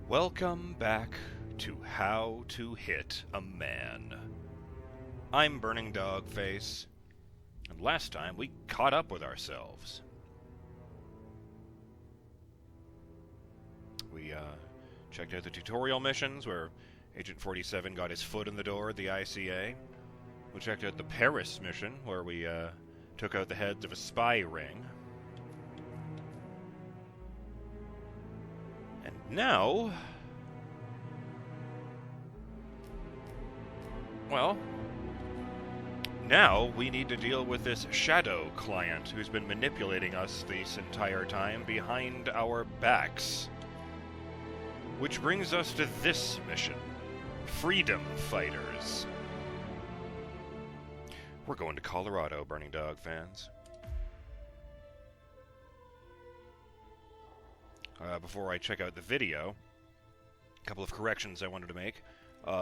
Welcome back to How to Hit a Man. I'm BurningDogFace, and last time we caught up with ourselves. We checked out the tutorial missions where Agent 47 got his foot in the door at the ICA. We checked out the Paris mission where we took out the heads of a spy ring. And now, well, now we need to deal with this shadow client who's been manipulating us this entire time behind our backs. Which brings us to this mission, Freedom Fighters. We're going to Colorado, Burning Dog fans. Before I check out the video, a couple of corrections I wanted to make.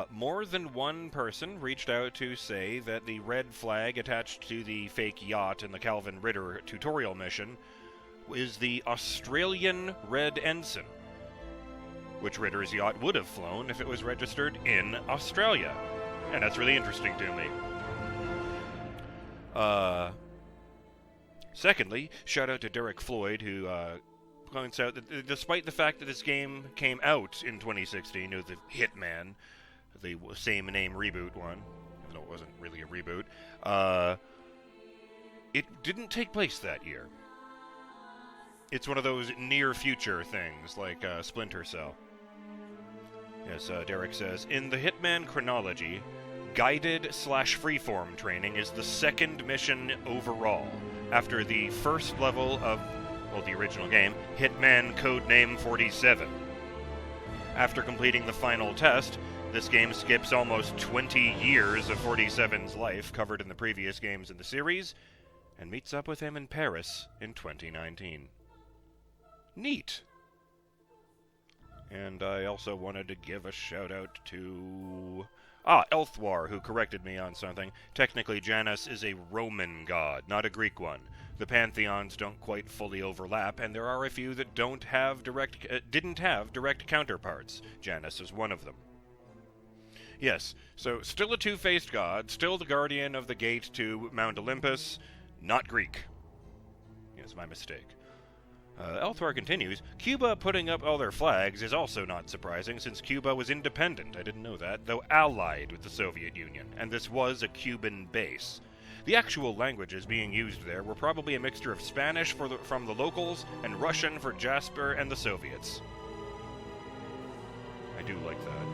More than one person reached out to say that the red flag attached to the fake yacht in the Calvin Ritter tutorial mission is the Australian Red Ensign, which Ritter's yacht would have flown if it was registered in Australia. And that's really interesting to me. Secondly, shout out to Derek Floyd, who points out that despite the fact that this game came out in 2016, the Hitman, the same name reboot one, even though it wasn't really a reboot, it didn't take place that year. It's one of those near-future things, like Splinter Cell. Yes, Derek says, in the Hitman chronology, guided/freeform training is the second mission overall, after the first level of, well, the original game, Hitman Codename 47. After completing the final test, this game skips almost 20 years of 47's life covered in the previous games in the series, and meets up with him in Paris in 2019. Neat! And I also wanted to give a shout-out to Elthwar, who corrected me on something. Technically, Janus is a Roman god, not a Greek one. The pantheons don't quite fully overlap, and there are a few that didn't have direct counterparts. Janus is one of them. Yes, so still a two-faced god, still the guardian of the gate to Mount Olympus, not Greek. Yes, my mistake. Elthwar continues, Cuba putting up all their flags is also not surprising, since Cuba was independent, I didn't know that, though allied with the Soviet Union, and this was a Cuban base. The actual languages being used there were probably a mixture of Spanish from the locals and Russian for Jasper and the Soviets. I do like that.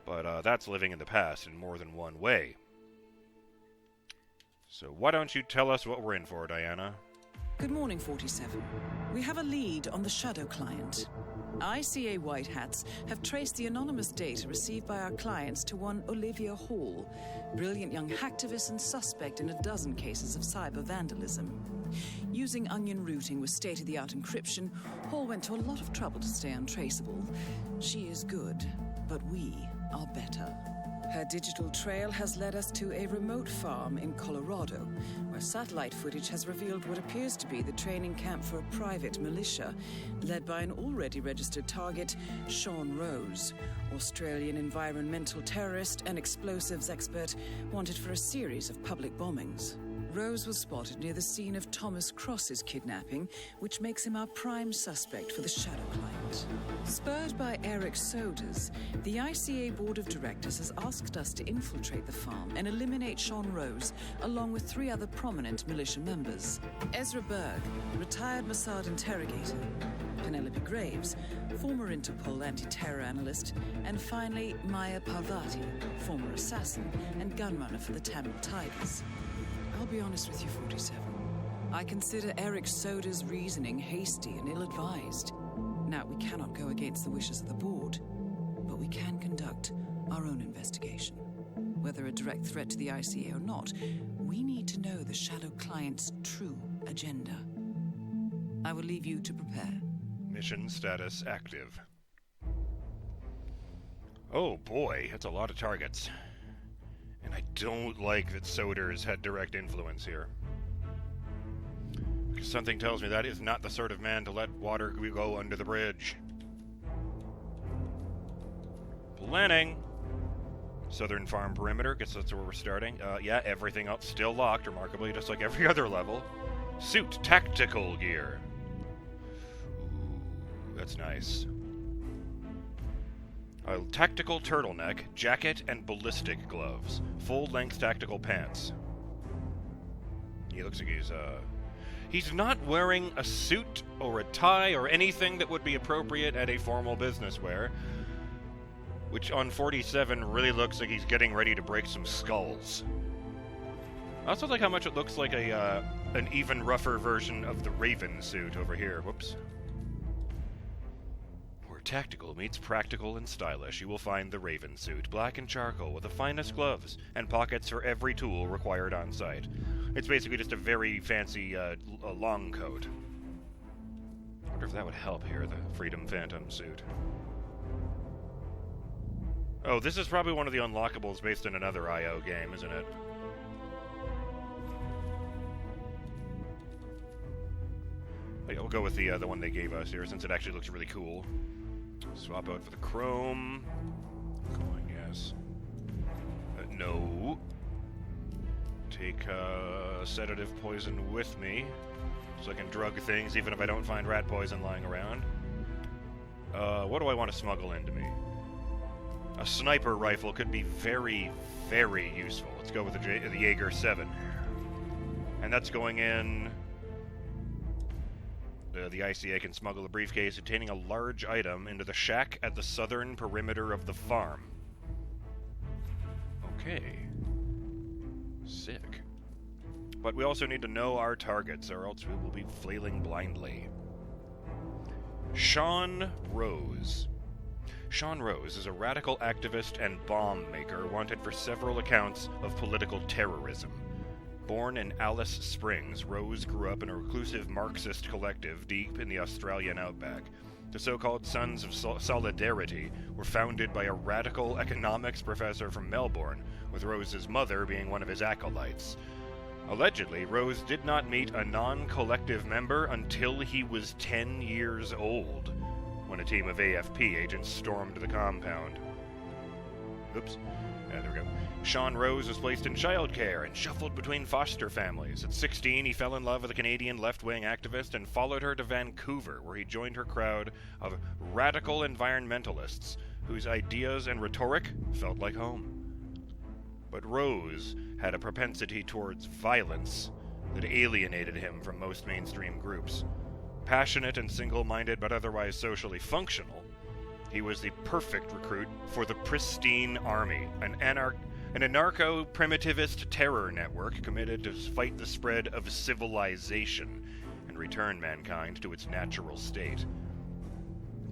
But that's living in the past in more than one way. So why don't you tell us what we're in for, Diana? Good morning, 47. We have a lead on the Shadow client. ICA White Hats have traced the anonymous data received by our clients to one Olivia Hall, brilliant young hacktivist and suspect in a dozen cases of cyber vandalism. Using onion routing with state-of-the-art encryption, Hall went to a lot of trouble to stay untraceable. She is good, but we are better. Her digital trail has led us to a remote farm in Colorado, where satellite footage has revealed what appears to be the training camp for a private militia, led by an already registered target, Sean Rose, Australian environmental terrorist and explosives expert wanted for a series of public bombings. Rose was spotted near the scene of Thomas Cross's kidnapping, which makes him our prime suspect for the Shadow client. Spurred by Eric Soders, the ICA Board of Directors has asked us to infiltrate the farm and eliminate Sean Rose, along with 3 other prominent militia members. Ezra Berg, retired Mossad interrogator, Penelope Graves, former Interpol anti-terror analyst, and finally Maya Parvati, former assassin and gunrunner for the Tamil Tigers. I'll be honest with you, 47. I consider Eric Soda's reasoning hasty and ill-advised. Now, we cannot go against the wishes of the board, but we can conduct our own investigation. Whether a direct threat to the ICA or not, we need to know the Shadow client's true agenda. I will leave you to prepare. Mission status active. Oh boy, that's a lot of targets. And I don't like that Soders had direct influence here. Because something tells me that is not the sort of man to let water go under the bridge. Planning. Southern farm perimeter, guess that's where we're starting. Yeah, everything else still locked, remarkably, just like every other level. Suit, tactical gear. Ooh, that's nice. A tactical turtleneck, jacket, and ballistic gloves. Full-length tactical pants. He looks like he's not wearing a suit or a tie or anything that would be appropriate at a formal business wear. Which on 47 really looks like he's getting ready to break some skulls. I also like how much it looks like an even rougher version of the Raven suit over here. Whoops. Where tactical meets practical and stylish, you will find the Raven suit, black and charcoal, with the finest gloves and pockets for every tool required on site. It's basically just a very fancy a long coat. I wonder if that would help here, the Freedom Phantom suit. Oh, this is probably one of the unlockables based in another IO game, isn't it? We'll go with the one they gave us here, since it actually looks really cool. Swap out for the chrome. Going, yes. No. Take sedative poison with me, so I can drug things even if I don't find rat poison lying around. What do I want to smuggle into me? A sniper rifle could be very, very useful. Let's go with the Jaeger 7. And that's going in... the ICA can smuggle a briefcase containing a large item into the shack at the southern perimeter of the farm. Okay. Sick. But we also need to know our targets, or else we will be flailing blindly. Sean Rose. Sean Rose is a radical activist and bomb maker wanted for several accounts of political terrorism. Born in Alice Springs, Rose grew up in a reclusive Marxist collective deep in the Australian outback. The so-called Sons of Solidarity were founded by a radical economics professor from Melbourne, with Rose's mother being one of his acolytes. Allegedly, Rose did not meet a non-collective member until he was 10 years old, when a team of AFP agents stormed the compound. Oops. Yeah, there we go. Sean Rose was placed in childcare and shuffled between foster families. At 16, he fell in love with a Canadian left-wing activist and followed her to Vancouver, where he joined her crowd of radical environmentalists whose ideas and rhetoric felt like home. But Rose had a propensity towards violence that alienated him from most mainstream groups. Passionate and single-minded but otherwise socially functional, he was the perfect recruit for the Pristine Army, an anarcho-primitivist terror network committed to fight the spread of civilization and return mankind to its natural state.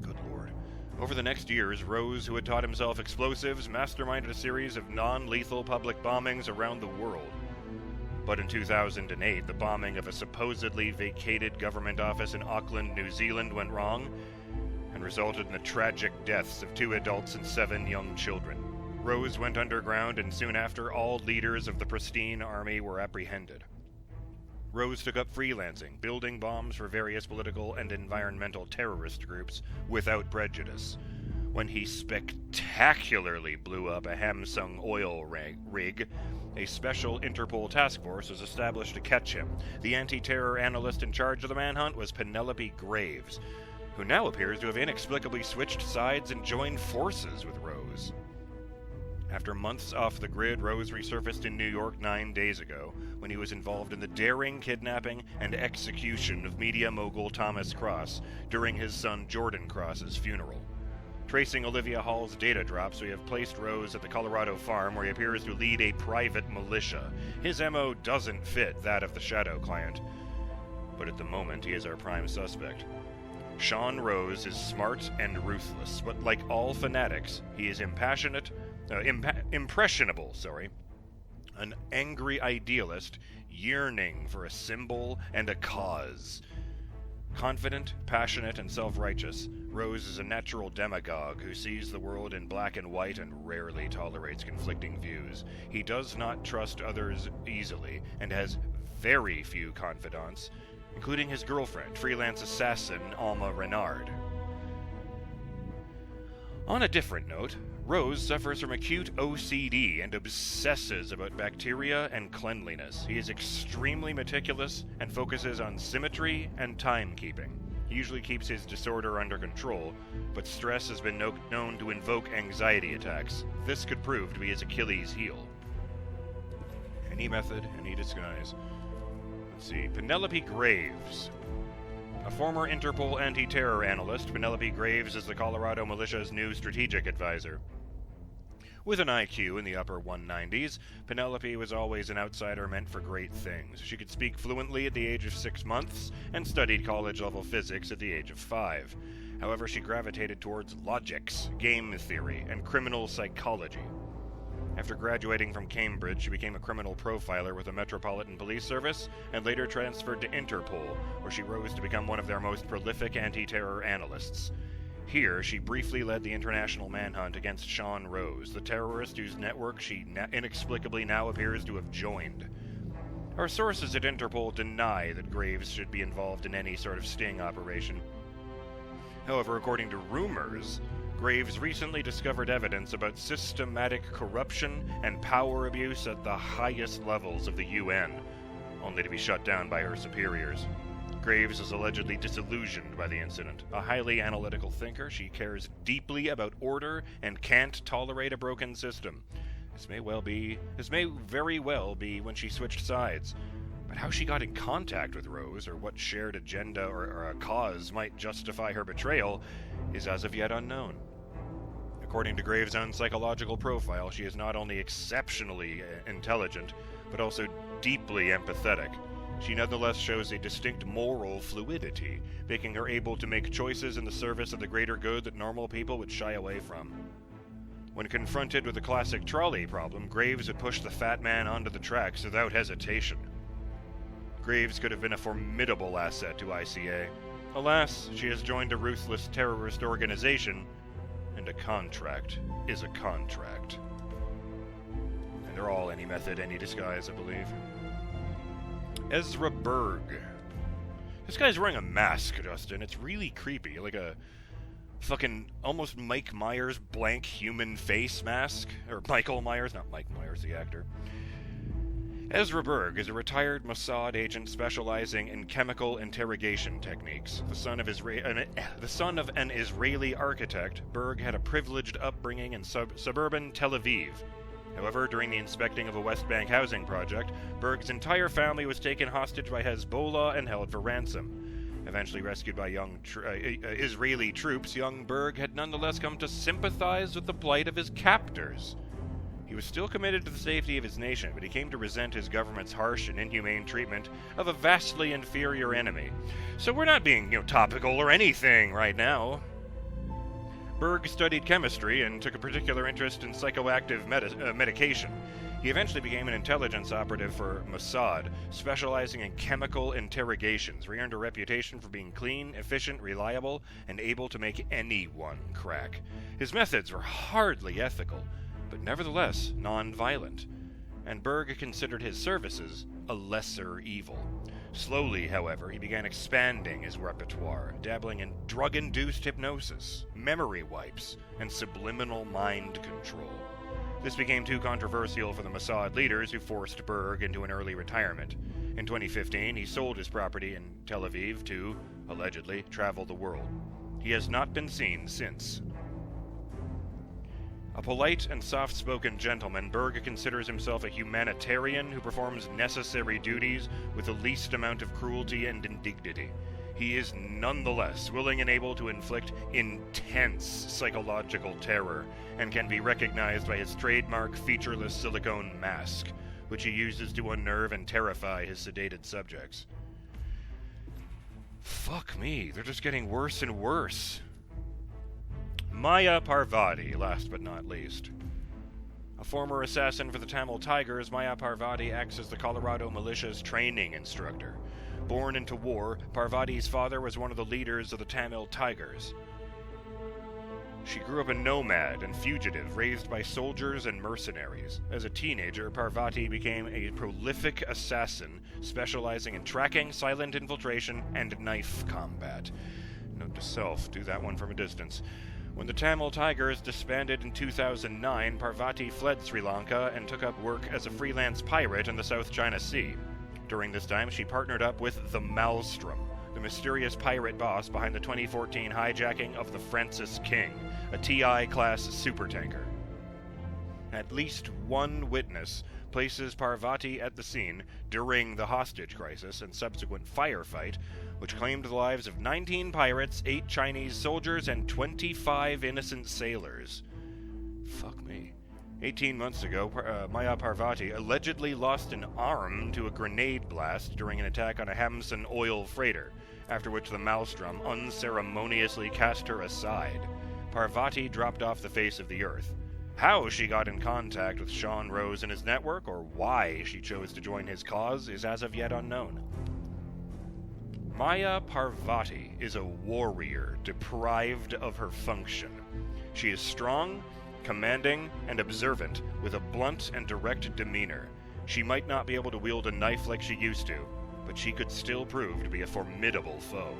Good lord. Over the next years, Rose, who had taught himself explosives, masterminded a series of non-lethal public bombings around the world. But in 2008, the bombing of a supposedly vacated government office in Auckland, New Zealand went wrong and resulted in the tragic deaths of 2 adults and 7 young children. Rose went underground, and soon after, all leaders of the Pristine Army were apprehended. Rose took up freelancing, building bombs for various political and environmental terrorist groups without prejudice. When he spectacularly blew up a Samsung oil rig, a special Interpol task force was established to catch him. The anti-terror analyst in charge of the manhunt was Penelope Graves, who now appears to have inexplicably switched sides and joined forces with Rose. After months off the grid, Rose resurfaced in New York 9 days ago, when he was involved in the daring kidnapping and execution of media mogul Thomas Cross during his son Jordan Cross's funeral. Tracing Olivia Hall's data drops, we have placed Rose at the Colorado farm, where he appears to lead a private militia. His MO doesn't fit that of the Shadow client, but at the moment he is our prime suspect. Sean Rose is smart and ruthless, but like all fanatics, he is impressionable, an angry idealist yearning for a symbol and a cause. Confident, passionate, and self-righteous, Rose is a natural demagogue who sees the world in black and white and rarely tolerates conflicting views. He does not trust others easily and has very few confidants, including his girlfriend, freelance assassin Alma Renard. On a different note, Rose suffers from acute OCD and obsesses about bacteria and cleanliness. He is extremely meticulous and focuses on symmetry and timekeeping. He usually keeps his disorder under control, but stress has been known to invoke anxiety attacks. This could prove to be his Achilles heel. Any method, any disguise. Let's see. Penelope Graves. A former Interpol anti-terror analyst, Penelope Graves is the Colorado militia's new strategic advisor. With an IQ in the upper 190s, Penelope was always an outsider meant for great things. She could speak fluently at the age of 6 months and studied college-level physics at the age of 5. However, she gravitated towards logics, game theory, and criminal psychology. After graduating from Cambridge, she became a criminal profiler with the Metropolitan Police Service and later transferred to Interpol, where she rose to become one of their most prolific anti-terror analysts. Here, she briefly led the international manhunt against Sean Rose, the terrorist whose network she inexplicably now appears to have joined. Our sources at Interpol deny that Graves should be involved in any sort of sting operation. However, according to rumors, Graves recently discovered evidence about systematic corruption and power abuse at the highest levels of the UN, only to be shut down by her superiors. Graves is allegedly disillusioned by the incident. A highly analytical thinker, she cares deeply about order and can't tolerate a broken system. This may very well be when she switched sides. But how she got in contact with Rose, or what shared agenda or a cause might justify her betrayal, is as of yet unknown. According to Graves' own psychological profile, she is not only exceptionally intelligent, but also deeply empathetic. She nonetheless shows a distinct moral fluidity, making her able to make choices in the service of the greater good that normal people would shy away from. When confronted with the classic trolley problem, Graves would push the fat man onto the tracks without hesitation. Graves could have been a formidable asset to ICA. Alas, she has joined a ruthless terrorist organization, and a contract is a contract. And they're all any method, any disguise, I believe. Ezra Berg. This guy's wearing a mask, Justin. It's really creepy. Like a fucking almost Mike Myers blank human face mask. Or Michael Myers, not Mike Myers, the actor. Ezra Berg is a retired Mossad agent specializing in chemical interrogation techniques. The son of an Israeli architect, Berg had a privileged upbringing in suburban Tel Aviv. However, during the inspecting of a West Bank housing project, Berg's entire family was taken hostage by Hezbollah and held for ransom. Eventually rescued by Israeli troops, young Berg had nonetheless come to sympathize with the plight of his captors. He was still committed to the safety of his nation, but he came to resent his government's harsh and inhumane treatment of a vastly inferior enemy. So we're not being, topical or anything right now. Berg studied chemistry and took a particular interest in psychoactive medication. He eventually became an intelligence operative for Mossad, specializing in chemical interrogations, where he earned a reputation for being clean, efficient, reliable, and able to make anyone crack. His methods were hardly ethical, but nevertheless non-violent, and Berg considered his services a lesser evil. Slowly, however, he began expanding his repertoire, dabbling in drug-induced hypnosis, memory wipes, and subliminal mind control. This became too controversial for the Mossad leaders, who forced Berg into an early retirement. In 2015, he sold his property in Tel Aviv to, allegedly, travel the world. He has not been seen since. A polite and soft-spoken gentleman, Berg considers himself a humanitarian who performs necessary duties with the least amount of cruelty and indignity. He is nonetheless willing and able to inflict intense psychological terror, and can be recognized by his trademark featureless silicone mask, which he uses to unnerve and terrify his sedated subjects. Fuck me, they're just getting worse and worse. Maya Parvati, last but not least. A former assassin for the Tamil Tigers, Maya Parvati acts as the Colorado militia's training instructor. Born into war, Parvati's father was one of the leaders of the Tamil Tigers. She grew up a nomad and fugitive raised by soldiers and mercenaries. As a teenager, Parvati became a prolific assassin, specializing in tracking, silent infiltration, and knife combat. Note to self, do that one from a distance. When the Tamil Tigers disbanded in 2009, Parvati fled Sri Lanka and took up work as a freelance pirate in the South China Sea. During this time, she partnered up with the Maelstrom, the mysterious pirate boss behind the 2014 hijacking of the Francis King, a TI-class supertanker. At least one witness places Parvati at the scene during the hostage crisis and subsequent firefight, which claimed the lives of 19 pirates, 8 Chinese soldiers, and 25 innocent sailors. Fuck me. 18 months ago, Maya Parvati allegedly lost an arm to a grenade blast during an attack on a Hamsun oil freighter, after which the Maelstrom unceremoniously cast her aside. Parvati dropped off the face of the earth. How she got in contact with Sean Rose and his network, or why she chose to join his cause, is as of yet unknown. Maya Parvati is a warrior deprived of her function. She is strong, commanding, and observant, with a blunt and direct demeanor. She might not be able to wield a knife like she used to, but she could still prove to be a formidable foe.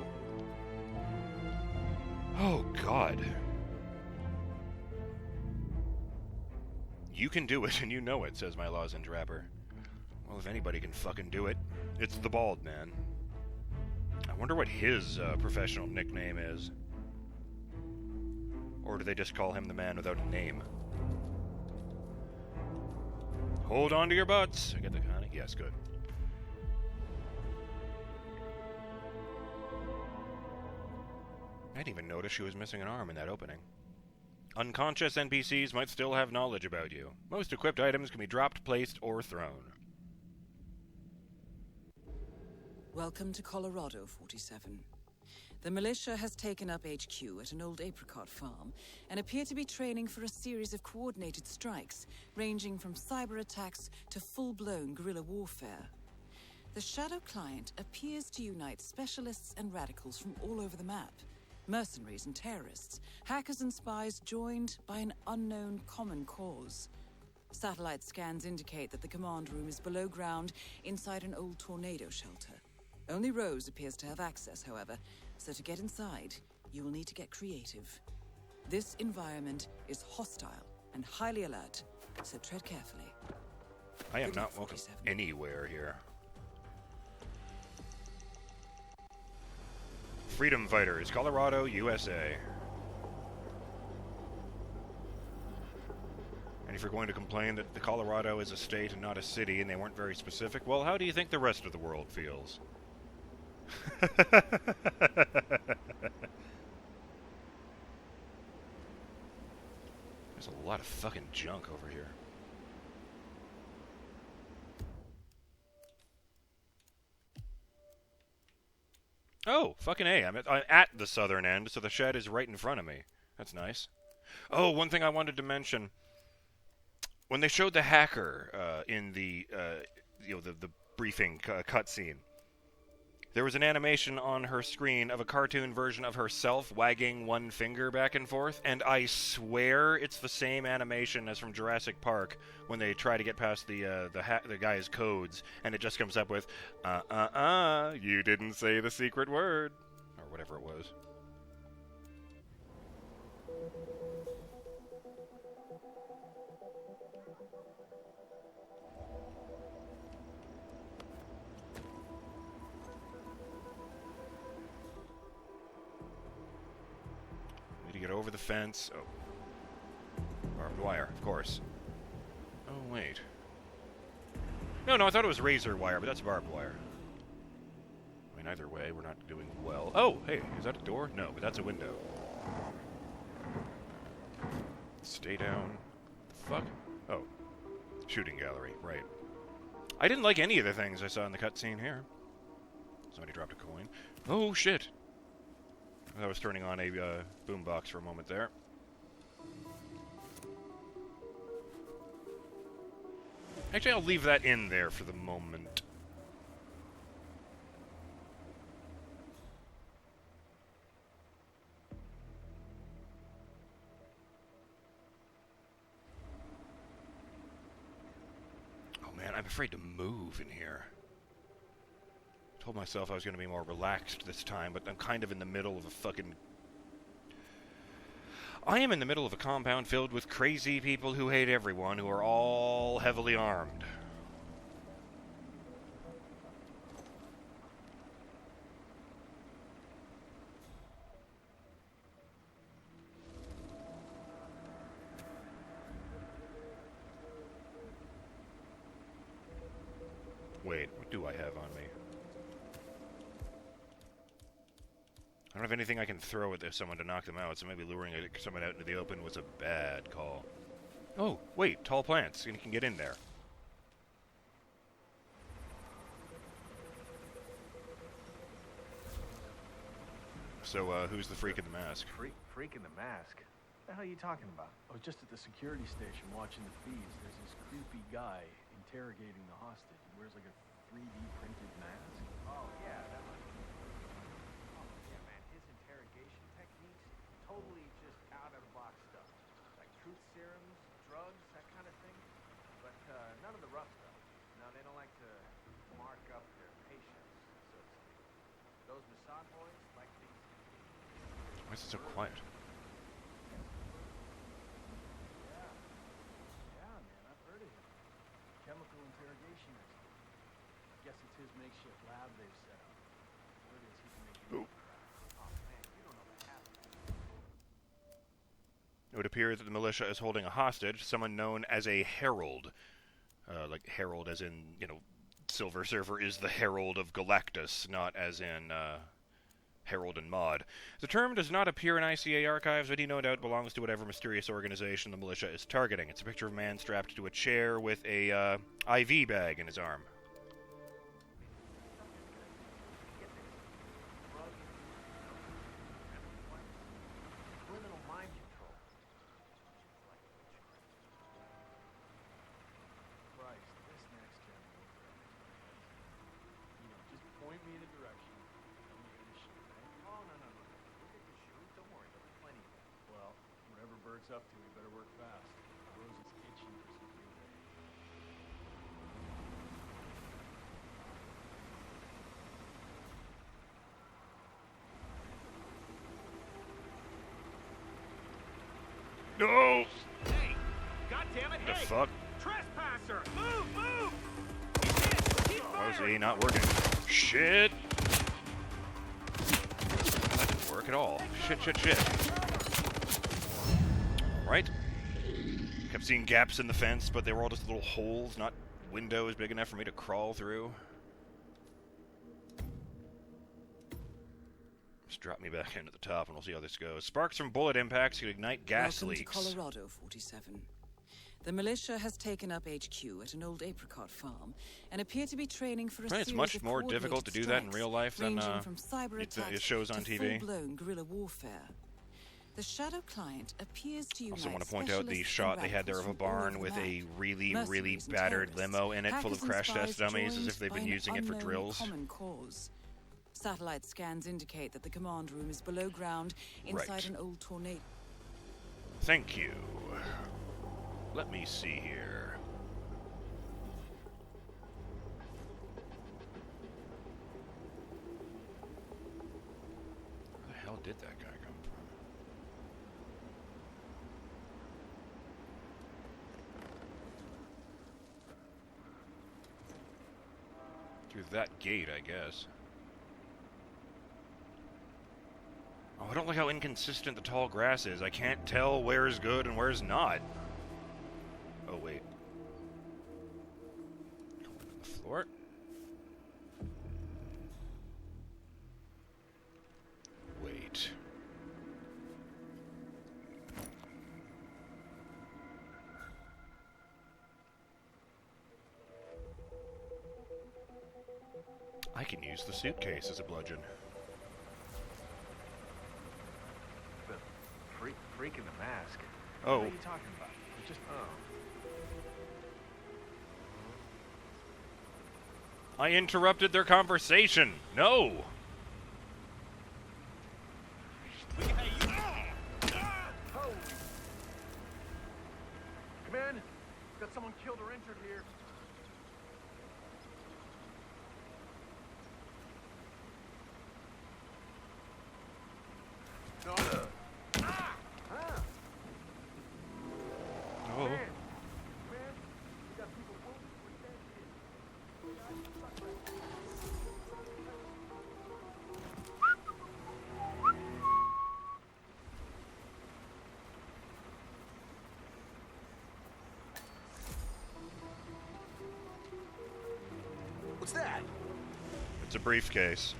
Oh, God. You can do it, and you know it, says my lozenge rapper. Well, if anybody can fucking do it, it's the bald man. I wonder what his professional nickname is. Or do they just call him the man without a name? Hold on to your butts. I get the kind of... Yes, good. I didn't even notice she was missing an arm in that opening. Unconscious NPCs might still have knowledge about you. Most equipped items can be dropped, placed, or thrown. Welcome to Colorado, 47. The militia has taken up HQ at an old apricot farm and appear to be training for a series of coordinated strikes, ranging from cyber attacks to full-blown guerrilla warfare. The Shadow Client appears to unite specialists and radicals from all over the map. Mercenaries and terrorists, hackers and spies joined by an unknown common cause. Satellite scans indicate that the command room is below ground inside an old tornado shelter. Only Rose appears to have access, however, so to get inside, you will need to get creative. This environment is hostile and highly alert, so tread carefully. I am not welcome anywhere here. Freedom Fighters, Colorado, USA. And if you're going to complain that the Colorado is a state and not a city and they weren't very specific, well, how do you think the rest of the world feels? There's a lot of fucking junk over here. Oh, fucking A. I'm at the southern end, so the shed is right in front of me. That's nice. Oh, one thing I wanted to mention. When they showed the hacker in the briefing cutscene, there was an animation on her screen of a cartoon version of herself wagging one finger back and forth, and I swear it's the same animation as from Jurassic Park when they try to get past the guy's codes, and it just comes up with, you didn't say the secret word, or whatever it was. Get over the fence. Oh. Barbed wire, of course. Oh, wait. No, I thought it was razor wire, but that's barbed wire. I mean, either way, we're not doing well. Oh, hey, is that a door? No, but that's a window. Stay down. The fuck? Oh. Shooting gallery, right. I didn't like any of the things I saw in the cutscene here. Somebody dropped a coin. Oh, shit. I was turning on a boombox for a moment there. Actually, I'll leave that in there for the moment. I'm afraid to move in here. Told myself I was going to be more relaxed this time, but I'm kind of in the middle of a fucking... I am in the middle of a compound filled with crazy people who hate everyone, who are all heavily armed. Wait, what do I have on me? I don't have anything I can throw at someone to knock them out, so maybe luring someone out into the open was a bad call. Oh, wait, tall plants. You can get in there. So, who's the freak in the mask? Freak in the mask? What the hell are you talking about? I was just at the security station watching the feeds. There's this creepy guy interrogating the hostage. He wears like a 3D printed mask. Oh, yeah, that must be... Oh, yeah, man, his interrogation techniques, totally just out-of-the-box stuff. Like truth serums, drugs, that kind of thing. But none of the rough stuff. No, they don't like to mark up their patients, so to speak. Those Mossad boys like these... Why is it so quiet? Yeah, man, I've heard of him. Chemical interrogation expert. I guess it's his makeshift lab they've set up. Word is he can make you... Oh, man, you don't know what happened. It would appear that the militia is holding a hostage, someone known as a herald. Like herald as in, you know, Silver Surfer is the herald of Galactus, not as in, Herald and Mod. The term does not appear in ICA archives, but he no doubt belongs to whatever mysterious organization the militia is targeting. It's a picture of a man strapped to a chair with a IV bag in his arm. Subliminal mind control. Christ, this next gen will just point me in a direction. Tell me where to shoot, eh? Oh, no. We'll get to shoot. Don't worry, there'll be plenty of it. Well, whatever Bert's up to, he better work fast. Rose is itching for some field day. No! Hey! God damn it! The Hey! fuck? Trespasser! Move! Why is he not working? Shit! That didn't work at all. Shit. Right? Kept seeing gaps in the fence, but they were all just little holes, not windows big enough for me to crawl through. Just drop me back into the top and we'll see how this goes. Sparks from bullet impacts could ignite gas Welcome leaks. to Colorado, 47. The militia has taken up HQ at an old apricot farm and appear to be training for a series It's much of more difficult to do that in coordinated real life than ranging from cyber attacks it shows on to TV. full-blown guerrilla warfare. The Shadow Client appears to unite Also want to point out the specialists shot and they had there of a radicals from all barn over with the a map. really Mercenaries and battered terrorists, limo in it full of hackers and crash test spies dummies as joined if they've by been an using it for unknown drills. common cause. Satellite scans indicate that the command room is below ground inside Right. an old tornado. Thank you. Let me see here. Where the hell did that guy come from? Through that gate, I guess. Oh, I don't like how inconsistent the tall grass is. I can't tell where's good and where's not. Oh, wait. Going to the floor. Wait. I can use the suitcase as a bludgeon. The freak in the mask. Oh. What are you talking about? It's just... I interrupted their conversation. No. Come in! Got someone killed or injured here. It's a briefcase.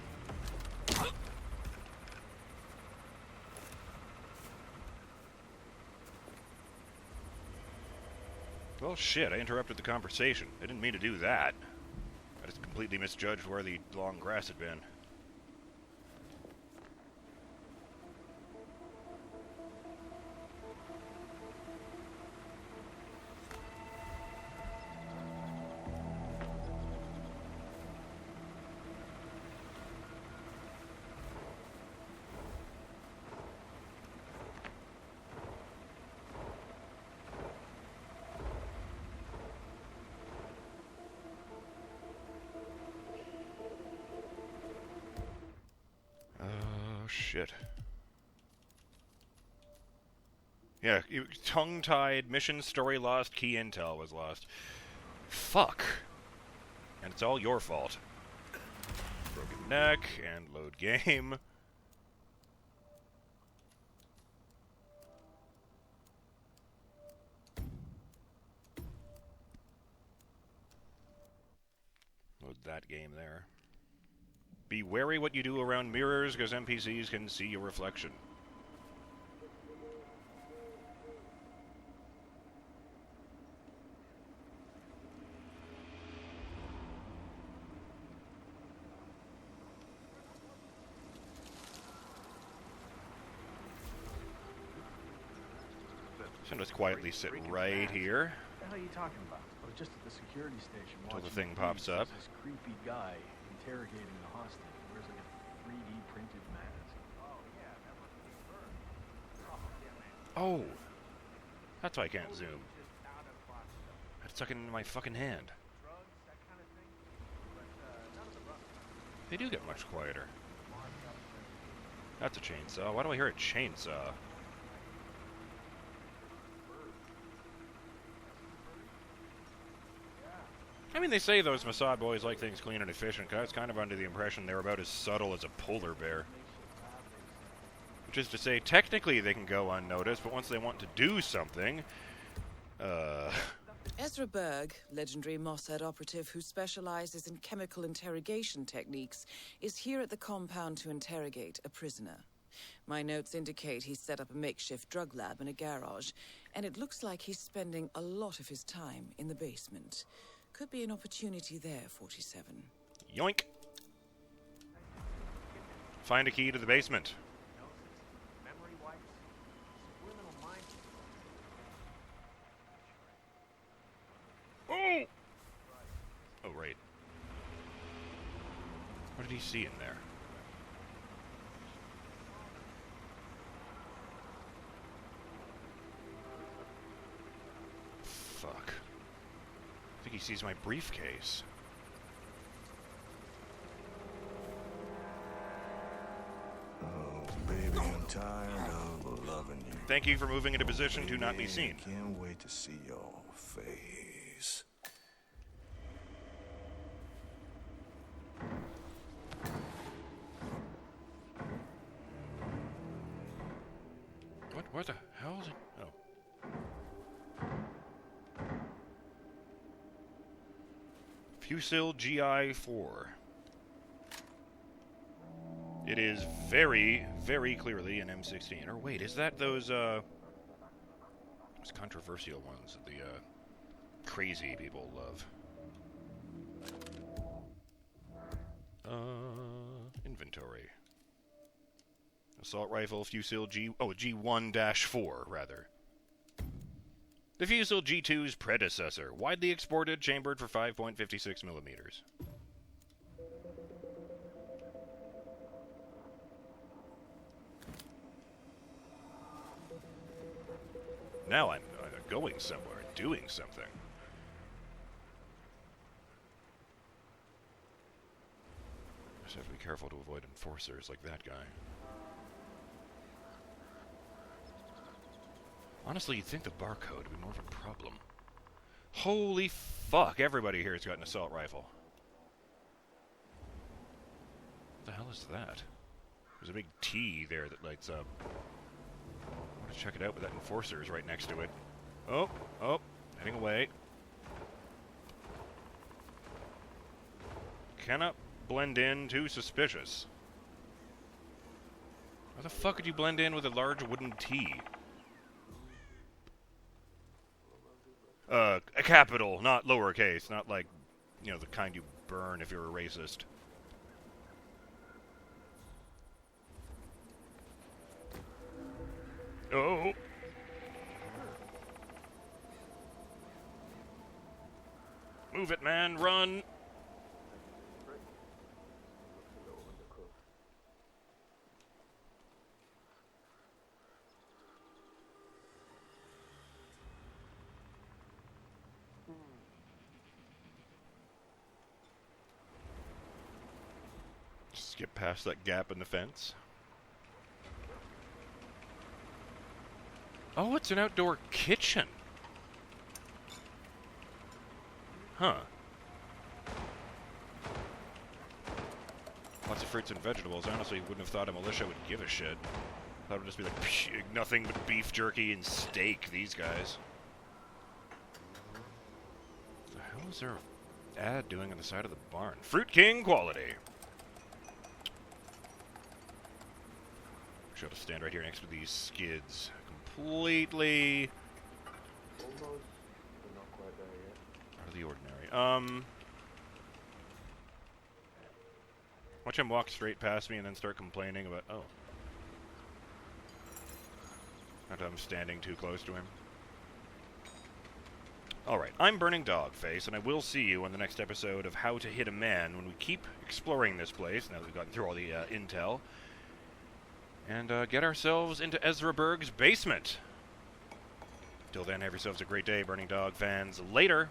Well, shit, I interrupted the conversation. I didn't mean to do that. I just completely misjudged where the long grass had been. Shit. Yeah, tongue-tied, mission story lost, key intel was lost. Fuck. And it's all your fault. Broken neck, and load game. Load that game there. Be wary what you do around mirrors, because NPCs can see your reflection. So just quietly sit right here. What the hell are you talking about? I was just at the security station Until the watching thing pops up. This creepy guy interrogating the hostage. He wears like a 3D printed mask. Oh, yeah, that must be Burn. Oh, yeah, man. Oh! That's why I can't zoom. Just out-of-the-box stuff. I had to suck it into my fucking hand. Drugs, that kind of thing. But none of the rough stuff. They do get much quieter. That's a chainsaw. Why do I hear a chainsaw? I mean, they say those Mossad boys like things clean and efficient. I was kind of under the impression they're about as subtle as a polar bear. Which is to say, technically they can go unnoticed, but once they want to do something... Ezra Berg, legendary Mossad operative who specializes in chemical interrogation techniques, is here at the compound to interrogate a prisoner. My notes indicate he's set up a makeshift drug lab in a garage, and it looks like he's spending a lot of his time in the basement. Could be an opportunity there, 47. Yoink! Find a key to the basement. Memory wipes, subliminal mind. Oh! Oh, right. What did he see in there? Fuck. I think he sees my briefcase. Oh, baby, I'm tired of loving you. Thank you for moving into position to not be seen. Can't wait to see your face. What the hell is it? Oh. Fusil GI-4. It is very, very clearly an M16. Or wait, is that those controversial ones that the crazy people love? Inventory. Assault rifle, Fusil G1-4, rather. The Fusil G2's predecessor, widely exported, chambered for 5.56 millimeters. Now I'm going somewhere, doing something. Just have to be careful to avoid enforcers like that guy. Honestly, you'd think the barcode would be more of a problem. Holy fuck, everybody here has got an assault rifle. What the hell is that? There's a big T there that lights up. I want to check it out, but that enforcer is right next to it. Oh, heading away. Cannot blend in. Too suspicious. How the fuck could you blend in with a large wooden T? A capital, not lowercase. Not like, you know, the kind you burn if you're a racist. Oh! Move it, man! Run! Skip past that gap in the fence. Oh, it's an outdoor kitchen. Huh. Lots of fruits and vegetables. I honestly wouldn't have thought a militia would give a shit. Thought it would just be like, psh, nothing but beef jerky and steak, these guys. What the hell is their ad doing on the side of the barn? Fruit King quality. Should have to stand right here next to these skids. Completely Almost, but not quite there yet. out of the ordinary. Watch him walk straight past me and then start complaining about, oh. Not that I'm standing too close to him. Alright, I'm BurningDogFace, and I will see you on the next episode of How to Hit a Man when we keep exploring this place, now that we've gotten through all the intel, and get ourselves into Ezra Berg's basement. Till then, have yourselves a great day, Burning Dog fans. Later!